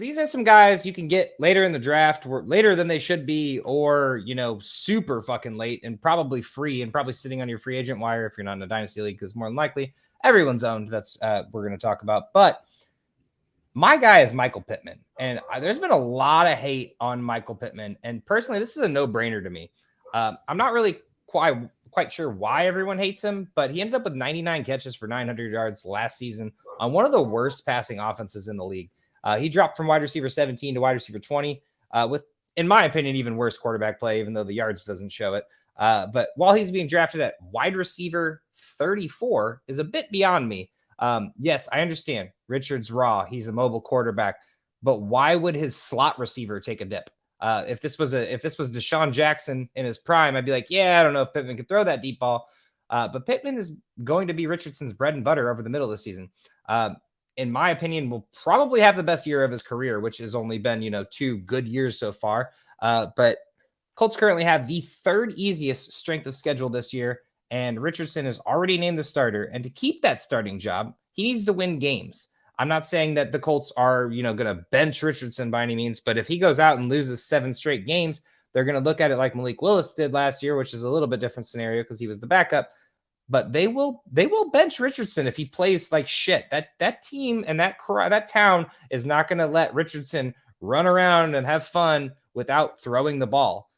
these are some guys you can get later in the draft, or later than they should be, or super fucking late and probably free and probably sitting on your free agent wire if you're not in a dynasty league, because more than likely everyone's owned. That's we're going to talk about. But my guy is Michael Pittman, and there's been a lot of hate on Michael Pittman, and personally, this is a no-brainer to me. I'm not really quite sure why everyone hates him, but he ended up with 99 catches for 900 yards last season on one of the worst passing offenses in the league. He dropped from wide receiver 17 to wide receiver 20 with, in my opinion, even worse quarterback play, even though the yards doesn't show it. But while he's being drafted at wide receiver 34 is a bit beyond me. Yes, I understand. Richard's raw. He's a mobile quarterback, but why would his slot receiver take a dip? If this was Deshaun Jackson in his prime, I'd be like, yeah, I don't know if Pittman could throw that deep ball. But Pittman is going to be Richardson's bread and butter over the middle of the season. In my opinion, will probably have the best year of his career, which has only been, 2 good years so far. But Colts currently have the 3rd easiest strength of schedule this year, and Richardson is already named the starter. And to keep that starting job, he needs to win games. I'm not saying that the Colts are, going to bench Richardson by any means, but if he goes out and loses 7 straight games, they're going to look at it like Malik Willis did last year, which is a little bit different scenario because he was the backup. But they will bench Richardson if he plays like shit. That team and that town is not going to let Richardson run around and have fun without throwing the ball.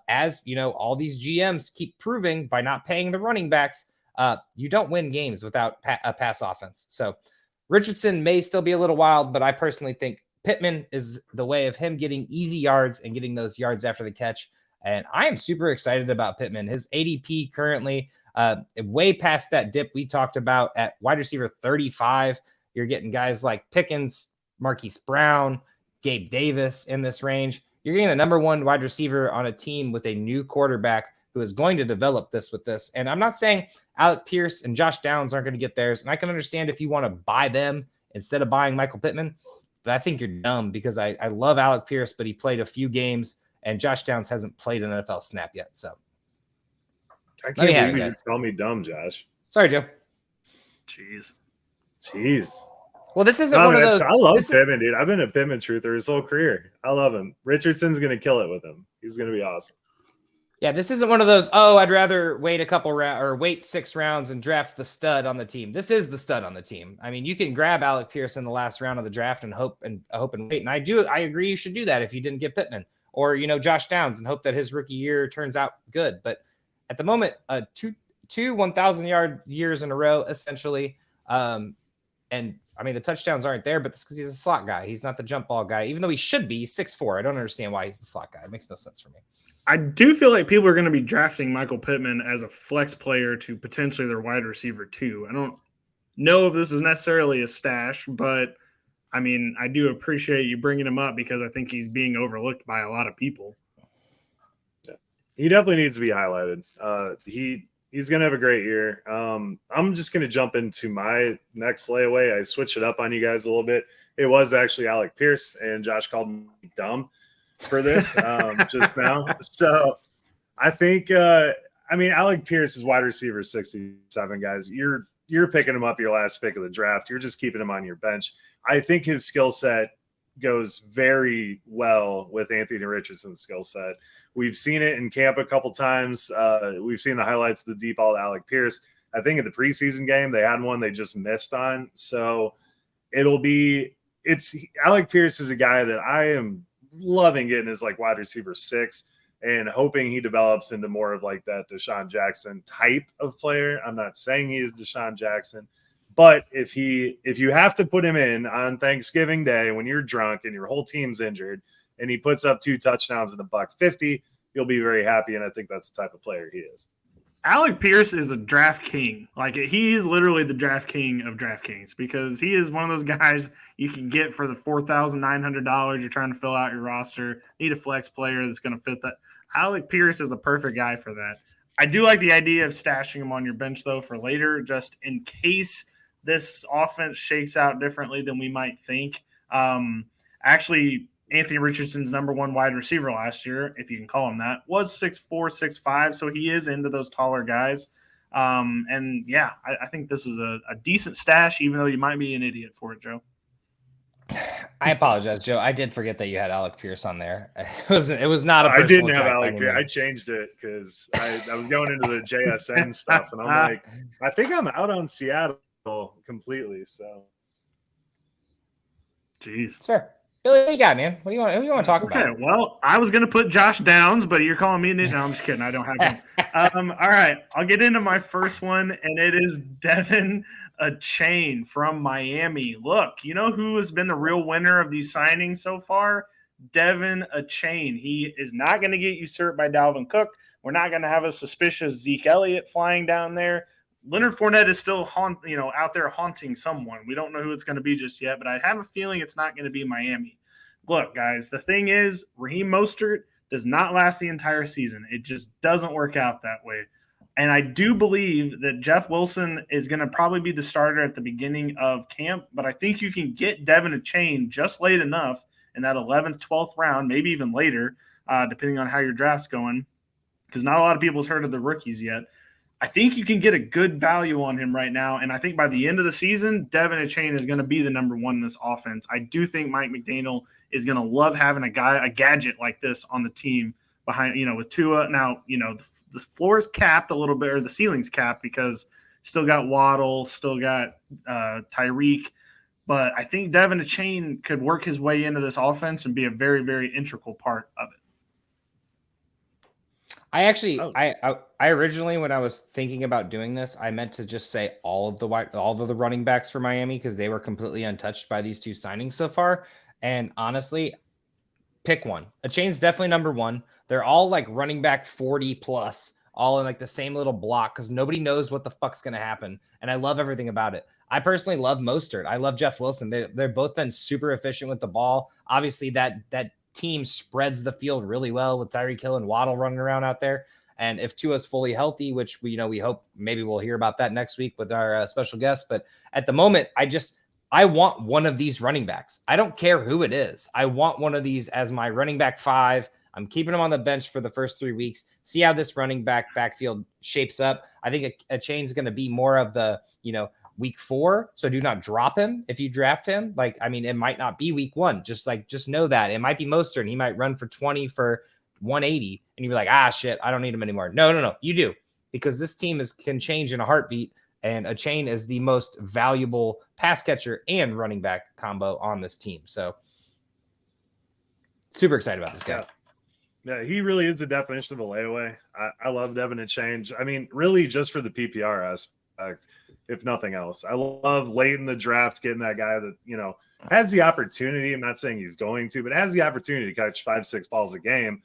As all these GMs keep proving by not paying the running backs, you don't win games without a pass offense. So Richardson may still be a little wild, but I personally think Pittman is the way of him getting easy yards and getting those yards after the catch. And I am super excited about Pittman. His ADP currently way past that dip we talked about at wide receiver 35. You're getting guys like Pickens, Marquise Brown, Gabe Davis in this range. You're getting the number 1 wide receiver on a team with a new quarterback who is going to develop this with this. And I'm not saying Alec Pierce and Josh Downs aren't going to get theirs. And I can understand if you want to buy them instead of buying Michael Pittman, but I think you're dumb because I love Alec Pierce, but he played a few games and Josh Downs hasn't played an NFL snap yet. So I can't believe you just call me dumb, Josh. Sorry, Joe. Jeez. Well, this isn't one of those. I love Pittman, dude. I've been a Pittman truther his whole career. I love him. Richardson's going to kill it with him. He's going to be awesome. Yeah, this isn't one of those, I'd rather wait a couple rounds or wait 6 rounds and draft the stud on the team. This is the stud on the team. I mean, you can grab Alec Pierce in the last round of the draft and hope and wait. And I agree you should do that if you didn't get Pittman or, Josh Downs and hope that his rookie year turns out good. But at the moment, two 1,000-yard years in a row, essentially. And I mean, the touchdowns aren't there, but that's because he's a slot guy. He's not the jump ball guy, even though he should be. He's 6'4". I don't understand why he's the slot guy. It makes no sense for me. I do feel like people are going to be drafting Michael Pittman as a flex player to potentially their wide receiver too. I don't know if this is necessarily a stash, but I mean, I do appreciate you bringing him up because I think he's being overlooked by a lot of people. Yeah. He definitely needs to be highlighted. He's going to have a great year. I'm just going to jump into my next layaway. I switched it up on you guys a little bit. It was actually Alec Pierce, and Josh called me dumb for this just now. So I think, Alec Pierce is wide receiver 67, guys. You're picking him up your last pick of the draft. You're just keeping him on your bench. I think his skill set goes very well with Anthony Richardson's skill set. We've seen it in camp a couple times. We've seen the highlights of the deep ball to Alec Pierce. I think in the preseason game, they had one they just missed on. So Alec Pierce is a guy that I am loving getting as like wide receiver 6 and hoping he develops into more of like that Deshaun Jackson type of player. I'm not saying he is Deshaun Jackson, but if you have to put him in on Thanksgiving Day when you're drunk and your whole team's injured and he puts up 2 touchdowns and $150, you'll be very happy. And I think that's the type of player he is. Alec Pierce is a draft king. Like, he is literally the draft king of DraftKings because he is one of those guys you can get for the $4,900. You're trying to fill out your roster, need a flex player that's going to fit that. Alec Pierce is the perfect guy for that. I do like the idea of stashing him on your bench, though, for later, just in case this offense shakes out differently than we might think. Actually, Anthony Richardson's number 1 wide receiver last year, if you can call him that, was 6'4", 6'5", so he is into those taller guys. And, yeah, I think this is a decent stash, even though you might be an idiot for it, Joe. I apologize, Joe. I did forget that you had Alec Pierce on there. It was not a I personal didn't have attack by Alec any Pierce. I means. changed it because I was going into the JSN stuff, and I'm like, I think I'm out on Seattle completely. So, Jeez. It's fair. Billy, what do you got, man? What do you want? Who do you want to talk Okay, about? well, I was gonna put Josh Downs, but you're calling me. No, I'm just kidding. I don't have him. All right, I'll get into my first one, and it is Devin Achane from Miami. Look, you know who has been the real winner of these signings so far? Devin Achane. He is not going to get usurped by Dalvin Cook. We're not going to have a suspicious Zeke Elliott flying down there. Leonard Fournette is still out there haunting someone. We don't know who it's going to be just yet, but I have a feeling it's not going to be Miami. Look, guys, the thing is, Raheem Mostert does not last the entire season. It just doesn't work out that way. And I do believe that Jeff Wilson is going to probably be the starter at the beginning of camp, but I think you can get Devin Achane just late enough in that 11th, 12th round, maybe even later, depending on how your draft's going, because not a lot of people's heard of the rookies yet. I think you can get a good value on him right now, and I think by the end of the season, Devin Achane is going to be the number one in this offense. I do think Mike McDaniel is going to love having a gadget like this on the team behind, with Tua. Now, the floor is capped a little bit, or the ceiling's capped because still got Waddle, still got Tyreek, but I think Devin Achane could work his way into this offense and be a very, very integral part of it. I originally, when I was thinking about doing this, I meant to just say all of the running backs for Miami because they were completely untouched by these two signings so far. And honestly, pick one. Achane's definitely number one. They're all like running back 40 plus, all in like the same little block because nobody knows what the fuck's going to happen. And I love everything about it. I personally love Mostert. I love Jeff Wilson. They're both been super efficient with the ball. Obviously, that team spreads the field really well with Tyreek Hill and Waddle running around out there. And if Tua's fully healthy, which we hope maybe we'll hear about that next week with our special guest. But at the moment, I want one of these running backs. I don't care who it is. I want one of these as my running back 5. I'm keeping him on the bench for the first 3 weeks. See how this running backfield shapes up. I think Achane's going to be more of the, week 4. So do not drop him if you draft him. It might not be week 1. Just know that it might be Mostert and he might run for 20 for 180 and you'd be like, shit, I don't need him anymore. No, you do, because this team can change in a heartbeat. And Achane is the most valuable pass catcher and running back combo on this team. So super excited about this guy. Yeah, he really is a definition of a layaway. I love Devin Achane. I mean, really just for the PPR aspect, if nothing else. I love late in the draft getting that guy that, has the opportunity. I'm not saying he's going to, but has the opportunity to catch 5-6 balls a game.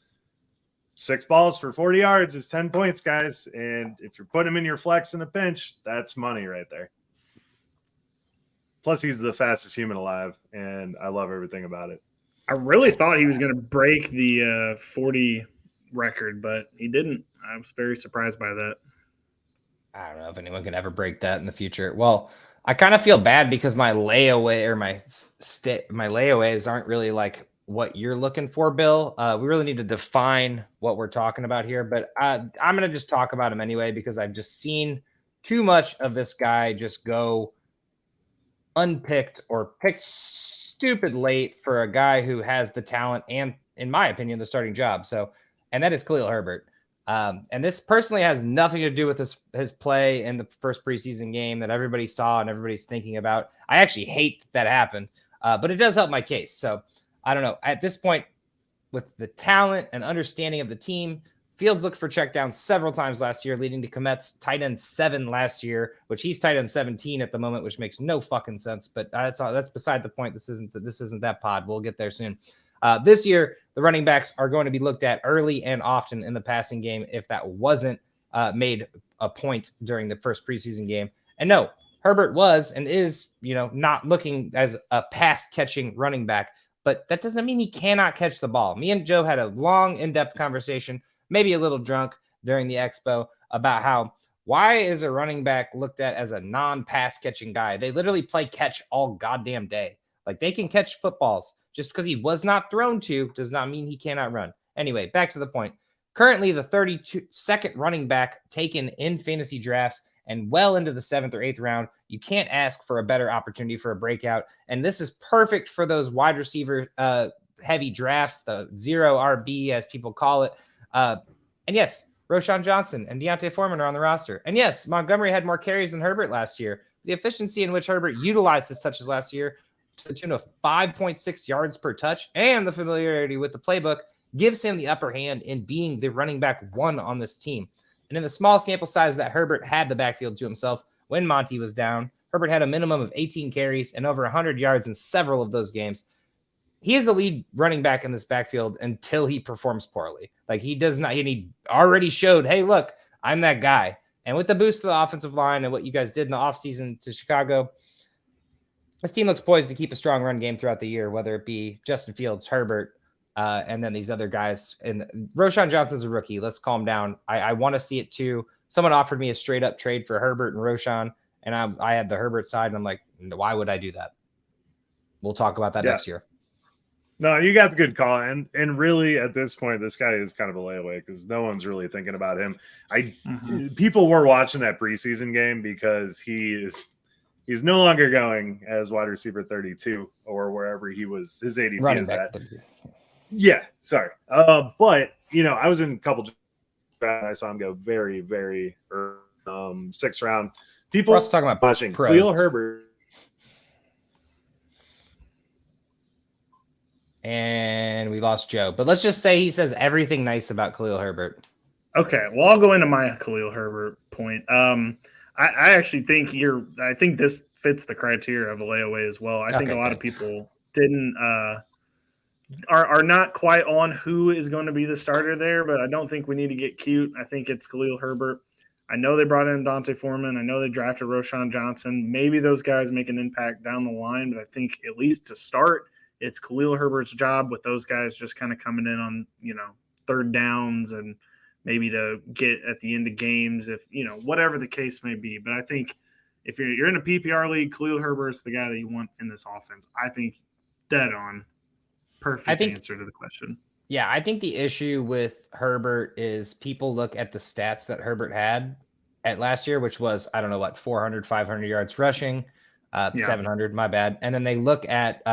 6 balls for 40 yards is 10 points, guys. And if you're putting him in your flex in a pinch, that's money right there. Plus, he's the fastest human alive, and I love everything about it. I really thought he was going to break the 40 record, but he didn't. I was very surprised by that. I don't know if anyone can ever break that in the future. Well, I kind of feel bad because my layaway or my layaways aren't really like what you're looking for, Bill. We really need to define what we're talking about here, but I'm going to just talk about him anyway because I've just seen too much of this guy just go unpicked or picked stupid late for a guy who has the talent and, in my opinion, the starting job. And that is Khalil Herbert. And this personally has nothing to do with his play in the first preseason game that everybody saw and everybody's thinking about. I actually hate that happened, but it does help my case. So I don't know. At this point, with the talent and understanding of the team, Fields looked for checkdowns several times last year, leading to Komet's tight end 7 last year, which he's tight end 17 at the moment, which makes no fucking sense. But that's beside the point. This isn't that pod. We'll get there soon. This year, the running backs are going to be looked at early and often in the passing game if that wasn't made a point during the first preseason game. And no, Herbert was and is, not looking as a pass-catching running back, but that doesn't mean he cannot catch the ball. Me and Joe had a long, in-depth conversation, maybe a little drunk during the expo, about why is a running back looked at as a non-pass-catching guy? They literally play catch all goddamn day. Like, they can catch footballs. Just because he was not thrown to does not mean he cannot run. Anyway, back to the point. Currently, the 32nd running back taken in fantasy drafts, and well into the 7th or 8th round. You can't ask for a better opportunity for a breakout. And this is perfect for those wide receiver heavy drafts, the 0 RB, as people call it. And yes, Roschon Johnson and D'Onta Foreman are on the roster. And yes, Montgomery had more carries than Herbert last year. The efficiency in which Herbert utilized his touches last year to the tune of 5.6 yards per touch, and the familiarity with the playbook gives him the upper hand in being the running back 1 on this team. And in the small sample size that Herbert had the backfield to himself when Monty was down, Herbert had a minimum of 18 carries and over 100 yards in several of those games. He is the lead running back in this backfield until he performs poorly. Like, he does not, and he already showed, hey, look, I'm that guy. And with the boost to the offensive line and what you guys did in the offseason to Chicago, this team looks poised to keep a strong run game throughout the year, whether it be Justin Fields, Herbert, and then these other guys. And Roschon Johnson's a rookie. Let's calm down. I want to see it too. Someone offered me a straight up trade for Herbert and Roschon, and I had the Herbert side, and I'm like, why would I do that? We'll talk about that next year. No, you got the good call. And really, at this point, this guy is kind of a layaway because no one's really thinking about him. People were watching that preseason game because he's no longer going as wide receiver 32 or wherever he was. His ADP running is at. Yeah, sorry. But, I was in a couple drafts. I saw him go very, very early, 6th round. People also talking about watching Khalil Herbert. And we lost Joe. But let's just say he says everything nice about Khalil Herbert. Okay, well, I'll go into my Khalil Herbert point. I actually think I think this fits the criteria of a layaway as well. I think a lot of people didn't are not quite on who is going to be the starter there, but I don't think we need to get cute. I think it's Khalil Herbert. I know they brought in D'Onta Foreman. I know they drafted Roschon Johnson. Maybe those guys make an impact down the line, but I think at least to start, it's Khalil Herbert's job with those guys just kind of coming in on, 3rd downs and maybe to get at the end of games if, whatever the case may be. But I think if you're in a PPR league, Khalil Herbert's the guy that you want in this offense. I think dead on. Perfect answer to the question. Yeah, I think the issue with Herbert is people look at the stats that Herbert had at last year, which was, 400, 500 yards rushing, 700, my bad. And then they look at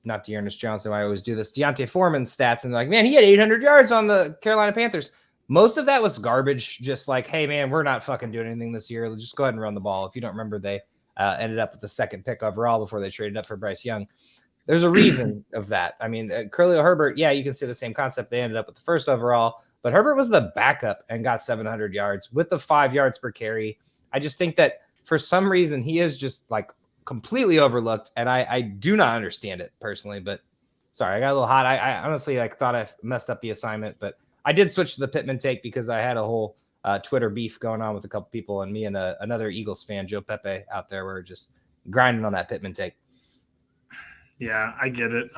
not Dearness Johnson, I always do this, D'Onta Foreman's stats, and they're like, man, he had 800 yards on the Carolina Panthers. Most of that was garbage, just like, hey, man, we're not fucking doing anything this year. Just go ahead and run the ball. If you don't remember, they ended up with the 2nd pick overall before they traded up for Bryce Young. There's a reason of that. I mean, Khalil Herbert, yeah, you can see the same concept. They ended up with the 1st overall, but Herbert was the backup and got 700 yards with the 5 yards per carry. I just think that for some reason he is just like completely overlooked, and I do not understand it personally. But sorry, I got a little hot. I honestly thought I messed up the assignment, but I did switch to the Pittman take because I had a whole Twitter beef going on with a couple people, and me and another Eagles fan, Joe Pepe, out there were just grinding on that Pittman take. Yeah, I get it.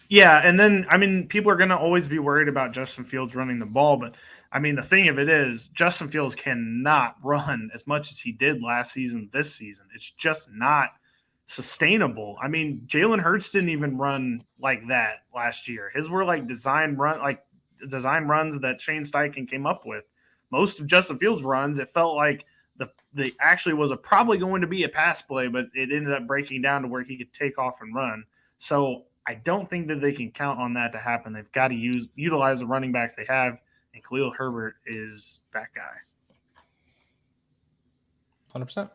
Yeah, and then, people are going to always be worried about Justin Fields running the ball, but, the thing of it is Justin Fields cannot run as much as he did last season, this season. It's just not sustainable. Jalen Hurts didn't even run like that last year. His were like design runs that Shane Steichen came up with. Most of Justin Fields' runs, it felt like the actually was probably going to be a pass play, but it ended up breaking down to where he could take off and run. So I don't think that they can count on that to happen. They've got to utilize the running backs they have, and Khalil Herbert is that guy. 100%.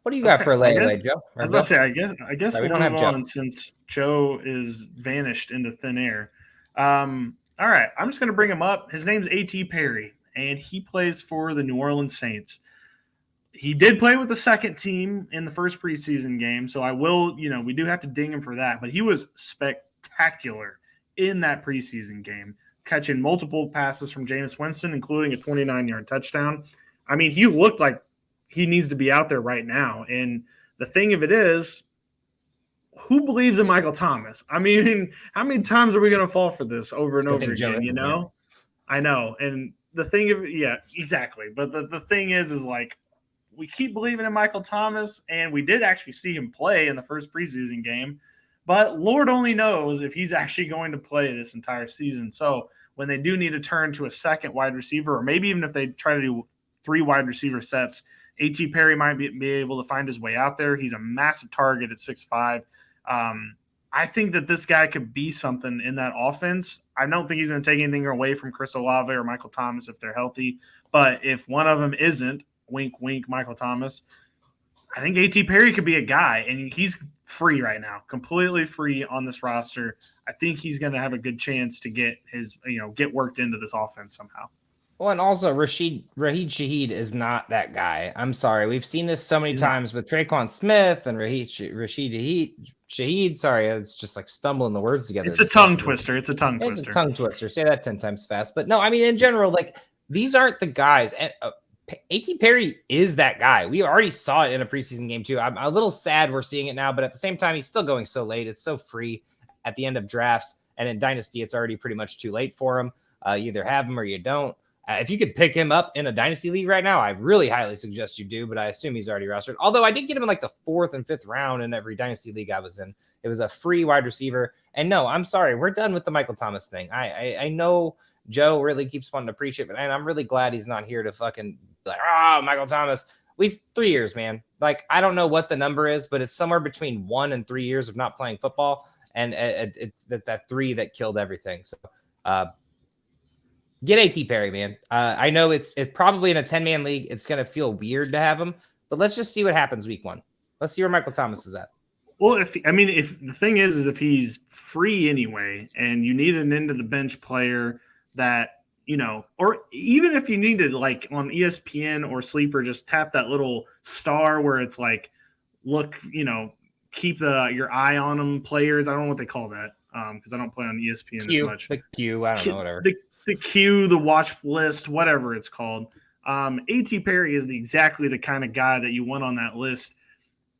What do you got for a layaway, Joe? I was about to say, I guess we we'll don't have move Joe on since Joe is vanished into thin air. All right, I'm just going to bring him up. His name's A.T. Perry, and he plays for the New Orleans Saints. He did play with the 2nd team in the first preseason game, so I will, we do have to ding him for that. But he was spectacular in that preseason game, catching multiple passes from Jameis Winston, including a 29-yard touchdown. He looked like he needs to be out there right now. And the thing of it is, who believes in Michael Thomas? How many times are we going to fall for this over and over again, I know. And the thing of yeah, exactly. But the thing is like, we keep believing in Michael Thomas, and we did actually see him play in the first preseason game, but Lord only knows if he's actually going to play this entire season. So when they do need to turn to a second wide receiver, or maybe even if they try to do 3 wide receiver sets, A.T. Perry might be able to find his way out there. He's a massive target at 6'5". I think that this guy could be something in that offense. I don't think he's going to take anything away from Chris Olave or Michael Thomas if they're healthy. But if one of them isn't, wink, wink, Michael Thomas, I think A.T. Perry could be a guy, and he's free right now, completely free on this roster. I think he's going to have a good chance to get get worked into this offense somehow. Well, and also Rashid Shaheed is not that guy. I'm sorry. We've seen this so many times with Traquan Smith and Rashid Shaheed. Sorry, it's just like stumbling the words together. It's a tongue twister. It's a tongue twister. Say that 10 times fast. But no, I mean, in general, like these aren't the guys. And A.T. Perry is that guy. We already saw it in a preseason game too. I'm a little sad we're seeing it now, but at the same time, he's still going so late. It's so free at the end of drafts. And in Dynasty, it's already pretty much too late for him. You either have him or you don't. If you could pick him up in a Dynasty league right now, I really highly suggest you do, but I assume he's already rostered. Although I did get him in like the 4th and 5th round in every Dynasty league I was in. It was a free wide receiver. And no, I'm sorry. We're done with the Michael Thomas thing. I know Joe really keeps wanting to preach it, but I'm really glad he's not here to fucking be like, Michael Thomas. We 3 years, man. Like, I don't know what the number is, but it's somewhere between 1 and 3 years of not playing football. And it's that 3 that killed everything. So, get A.T. Perry, man. I know it's probably in a 10-man league. It's going to feel weird to have him, but let's just see what happens week 1. Let's see where Michael Thomas is at. Well, if the thing is if he's free anyway, and you need an end of the bench player that, or even if you need to, like on ESPN or Sleeper, just tap that little star where it's like, look, keep your eye on them players. I don't know what they call that because I don't play on ESPN as much. The Q, I don't know, whatever. The queue, the watch list, whatever it's called. A.T. Perry is exactly the kind of guy that you want on that list,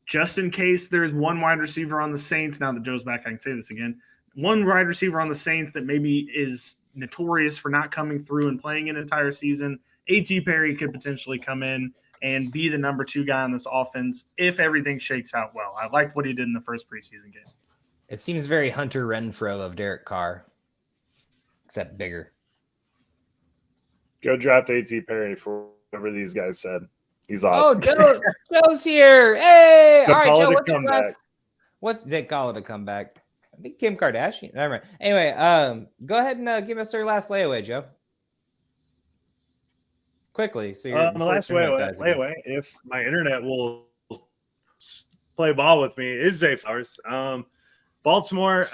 just in case there's one wide receiver on the Saints. Now that Joe's back, I can say this again. One wide receiver on the Saints that maybe is notorious for not coming through and playing an entire season. A.T. Perry could potentially come in and be the number 2 guy on this offense if everything shakes out well. I liked what he did in the first preseason game. It seems very Hunter Renfrow of Derek Carr, except bigger. Go draft A.T. Perry for whatever these guys said. He's awesome. Oh, Joe's here. Hey, all right, Joe. What's your last? What they call it a comeback? I think Kim Kardashian. Never mind. Anyway, go ahead and give us their last layaway, Joe. Quickly. So my last layaway, if my internet will play ball with me, is Zay Flowers. Baltimore,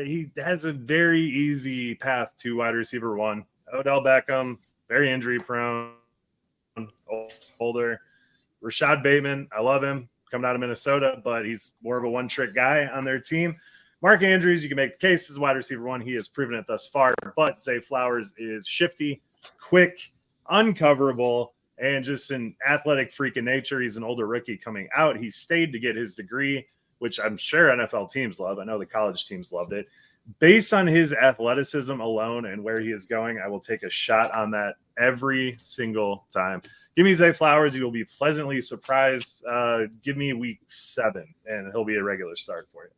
he has a very easy path to wide receiver 1. Odell Beckham, very injury prone, older. Rashad Bateman, I love him, coming out of Minnesota, but he's more of a one-trick guy on their team. Mark Andrews, you can make the case as wide receiver 1. He has proven it thus far, but Zay Flowers is shifty, quick, uncoverable, and just an athletic freak of nature. He's an older rookie coming out. He stayed to get his degree, which I'm sure NFL teams love. I know the college teams loved it. Based on his athleticism alone and where he is going, I will take a shot on that every single time. Give me Zay Flowers. You will be pleasantly surprised. Give me week 7, and he'll be a regular start for you.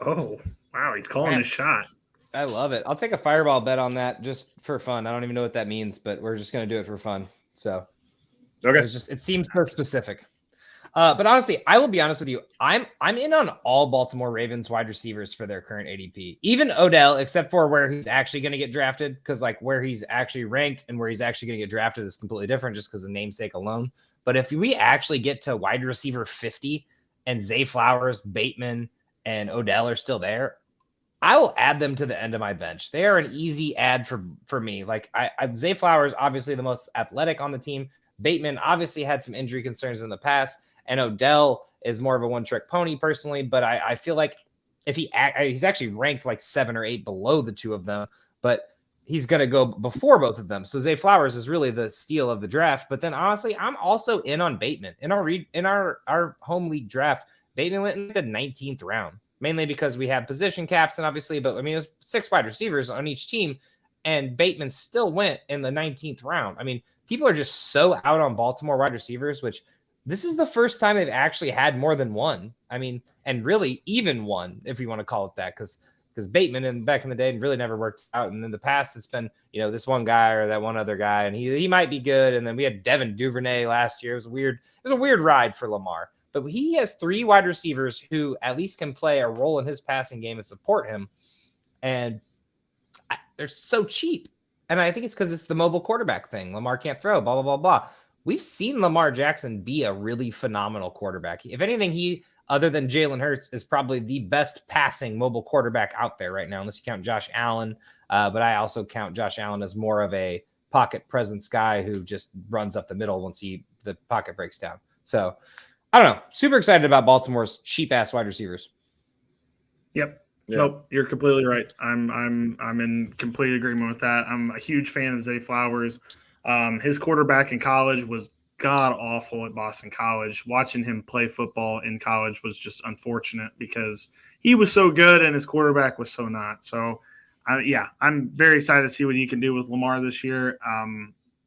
Oh, wow. He's calling his shot. I love it. I'll take a fireball bet on that just for fun. I don't even know what that means, but we're just going to do it for fun. So okay. It seems so specific. But honestly, I will be honest with you. I'm in on all Baltimore Ravens wide receivers for their current ADP. Even Odell, except for where he's actually going to get drafted, because like where he's actually ranked and where he's actually going to get drafted is completely different just because of namesake alone. But if we actually get to wide receiver 50 and Zay Flowers, Bateman, and Odell are still there, I will add them to the end of my bench. They are an easy add for me. Like Zay Flowers, obviously the most athletic on the team. Bateman obviously had some injury concerns in the past. And Odell is more of a one-trick pony personally, but I feel like if he's actually ranked like 7 or 8 below the 2 of them, but he's going to go before both of them. So Zay Flowers is really the steal of the draft. But then honestly, I'm also in on Bateman. In our home league draft, Bateman went in the 19th round, mainly because we have position caps and obviously, but I mean, it was 6 wide receivers on each team, and Bateman still went in the 19th round. I mean, people are just so out on Baltimore wide receivers, which this is the first time they've actually had more than one. I mean, and really even one, if you want to call it that, because because Bateman back in the day really never worked out. And in the past, it's been, this one guy or that one other guy, and he might be good. And then we had Devin Duvernay last year. It was a weird ride for Lamar. But he has 3 wide receivers who at least can play a role in his passing game and support him. And they're so cheap. And I think it's because it's the mobile quarterback thing. Lamar can't throw, blah, blah, blah, blah. We've seen Lamar Jackson be a really phenomenal quarterback. If anything, he, other than Jalen Hurts, is probably the best passing mobile quarterback out there right now, unless you count Josh Allen. But I also count Josh Allen as more of a pocket presence guy who just runs up the middle once the pocket breaks down. So I don't know. Super excited about Baltimore's cheap ass wide receivers. Yep. Yeah. Nope, you're completely right. I'm in complete agreement with that. I'm a huge fan of Zay Flowers. His quarterback in college was god awful at Boston College. Watching him play football in college was just unfortunate because he was so good and his quarterback was so not. So, I'm very excited to see what he can do with Lamar this year.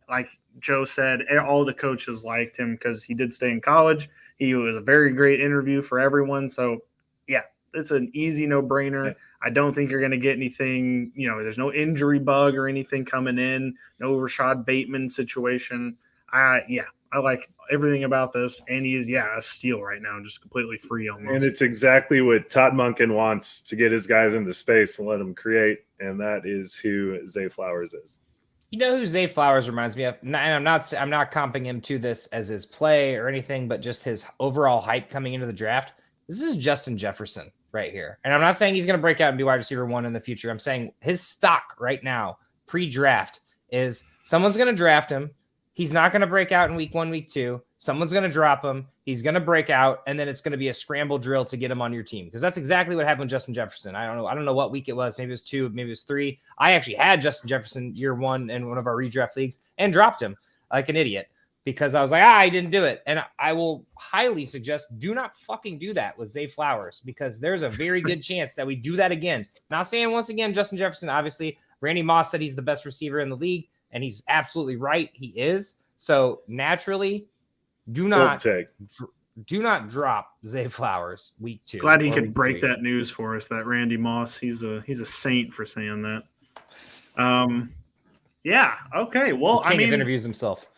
Like Joe said, all the coaches liked him because he did stay in college. He was a very great interview for everyone. So, it's an easy no-brainer. I don't think you're going to get anything, there's no injury bug or anything coming in, no Rashad Bateman situation. I like everything about this, and he's, a steal right now, just completely free almost. And it's exactly what Todd Monken wants, to get his guys into space and let them create, and that is who Zay Flowers is. You know who Zay Flowers reminds me of? And I'm not comping him to this as his play or anything, but just his overall hype coming into the draft. This is Justin Jefferson right here. And I'm not saying he's going to break out and be wide receiver 1 in the future. I'm saying his stock right now, pre-draft, is someone's going to draft him. He's not going to break out in week 1, week 2. Someone's going to drop him. He's going to break out, and then it's going to be a scramble drill to get him on your team, because that's exactly what happened with Justin Jefferson. I don't know what week it was. Maybe it was 2, maybe it was 3. I actually had Justin Jefferson year 1 in one of our redraft leagues and dropped him like an idiot, because I was like, I didn't do it. And I will highly suggest do not fucking do that with Zay Flowers, because there's a very good chance that we do that again. Not saying once again, Justin Jefferson, obviously, Randy Moss said he's the best receiver in the league, and he's absolutely right. He is. So naturally, do not drop Zay Flowers week 2. Glad he could break that news for us, that Randy Moss. He's a saint for saying that. Okay. Well, King of interviews himself.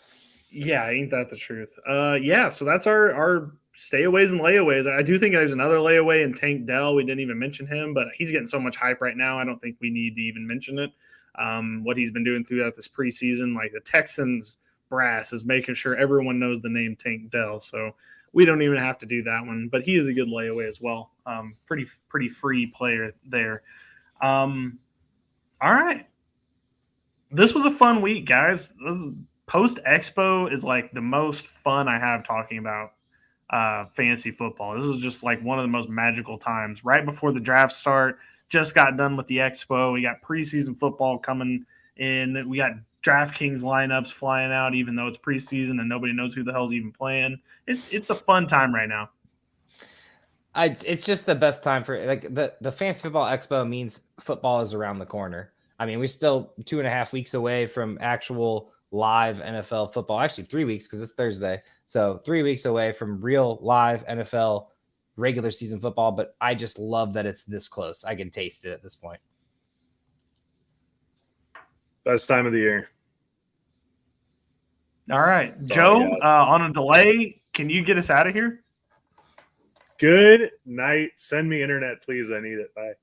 Yeah, ain't that the truth? So that's our stayaways and layaways. I do think there's another layaway in Tank Dell. We didn't even mention him, but he's getting so much hype right now, I don't think we need to even mention it. What he's been doing throughout this preseason, like the Texans brass is making sure everyone knows the name Tank Dell, so we don't even have to do that one. But he is a good layaway as well. Pretty free player there. All right. This was a fun week, guys. Post Expo is like the most fun I have talking about fantasy football. This is just like one of the most magical times. Right before the draft start, just got done with the Expo. We got preseason football coming in. We got DraftKings lineups flying out, even though it's preseason and nobody knows who the hell's even playing. It's a fun time right now. It's just the best time for, like, the Fantasy Football Expo means football is around the corner. I mean, we're still 2.5 weeks away from actual live NFL football. Actually, 3 weeks, because it's Thursday. So 3 weeks away from real live NFL regular season football. But I just love that it's this close. I can taste it at this point. Best time of the year. All right. Joe, on a delay, can you get us out of here? Good night. Send me internet, please. I need it. Bye.